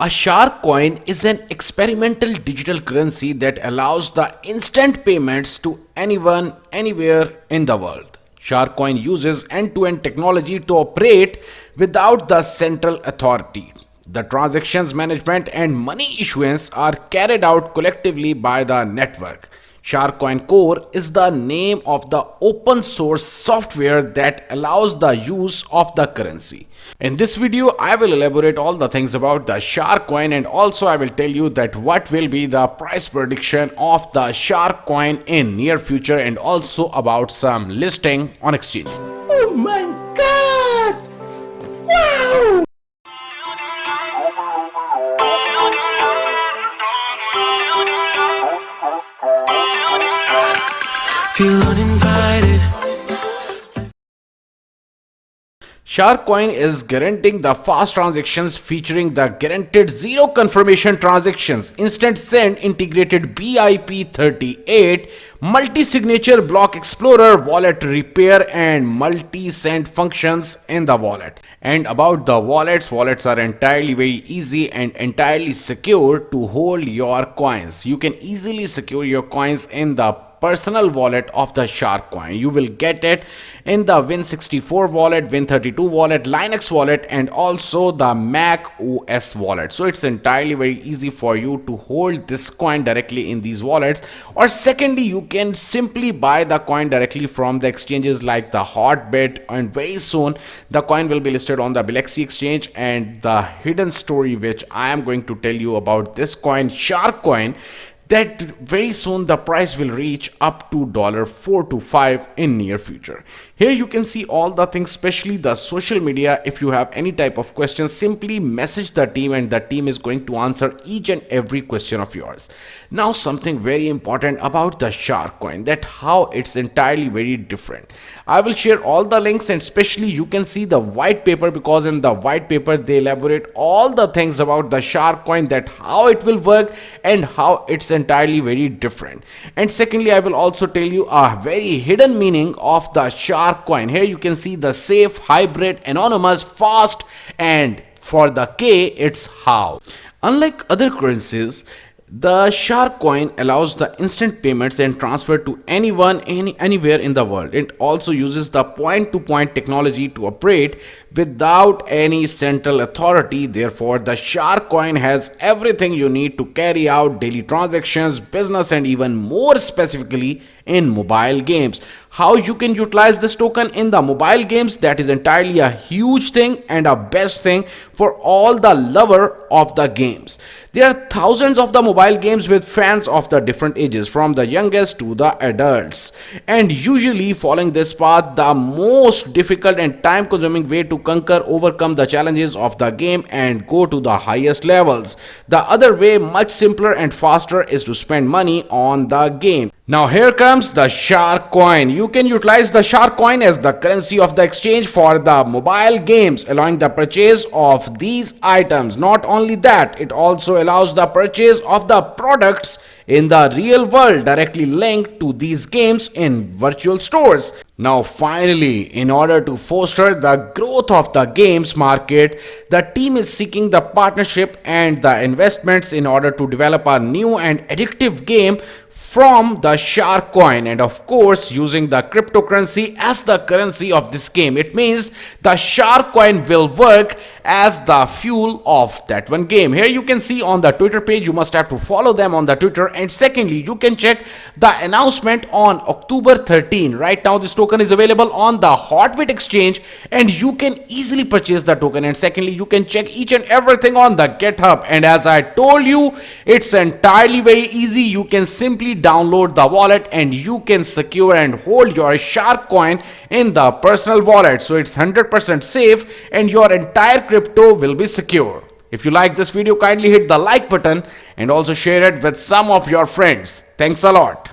A Shark coin is an experimental digital currency that allows the instant payments to anyone, anywhere in the world. Shark coin uses end-to-end technology to operate without the central authority. The transactions management and money issuance are carried out collectively by the network. Sharkcoin Core is the name of the open source software that allows the use of the currency. In this video, I will elaborate all the things about the Sharkcoin, and also I will tell you that what will be the price prediction of the Sharkcoin in near future, and also about some listing on exchange. Oh my god! Wow! Feel uninvited. Sharkcoin is guaranteeing the fast transactions featuring the guaranteed zero confirmation transactions, instant send, integrated BIP38, multi-signature block explorer, wallet repair, and multi-send functions in the wallet. And about the wallets are entirely very easy and entirely secure to hold your coins. You can easily secure your coins in the personal wallet of the Sharkcoin. You will get it in the Win64 wallet, Win32 wallet, Linux wallet, and also the Mac OS wallet. So it's entirely very easy for you to hold this coin directly in these wallets. Or secondly, you can simply buy the coin directly from the exchanges like the Hotbit, and very soon the coin will be listed on the Bilex exchange. And the hidden story which I am going to tell you about this coin, Sharkcoin, that very soon the price will reach up to $4 to 5 in near future. Here you can see all the things, especially the social media. If you have any type of questions, simply message the team and the team is going to answer each and every question of yours. Now something very important about the Sharkcoin, that how it's entirely very different. I will share all the links, and especially you can see the white paper, because in the white paper they elaborate all the things about the Sharkcoin, that how it will work and how it's entirely very different. And secondly, I will also tell you a very hidden meaning of the Sharkcoin. Here you can see the safe, hybrid, anonymous, fast, and for the K it's how. Unlike other currencies, the Sharkcoin allows the instant payments and transfer to anyone, anywhere in the world. It also uses the point-to-point technology to operate without any central authority. Therefore, the Sharkcoin has everything you need to carry out daily transactions, business, and even more specifically in mobile games. How you can utilize this token in the mobile games, that is entirely a huge thing and a best thing for all the lover of the games. There are thousands of the mobile games with fans of the different ages, from the youngest to the adults. And usually following this path, the most difficult and time consuming way to overcome the challenges of the game and go to the highest levels. The other way, much simpler and faster, is to spend money on the game. Now here comes the Sharkcoin. You can utilize the Sharkcoin as the currency of the exchange for the mobile games, allowing the purchase of these items. Not only that, it also allows the purchase of the products in the real world directly linked to these games in virtual stores. Now finally, in order to foster the growth of the games market, the team is seeking the partnership and the investments in order to develop a new and addictive game from the Sharkcoin, and of course using the cryptocurrency as the currency of this game. It means the Sharkcoin will work as the fuel of that one game. Here you can see on the Twitter page, you must have to follow them on the Twitter. And secondly, you can check the announcement on October 13. Right now this token is available on the Hotbit exchange and you can easily purchase the token. And secondly, you can check each and everything on the GitHub. And as I told you, it's entirely very easy. You can simply download the wallet and you can secure and hold your Sharkcoin in the personal wallet. So it's 100% safe and your entire crypto will be secure. If you like this video, kindly hit the like button and also share it with some of your friends. Thanks a lot.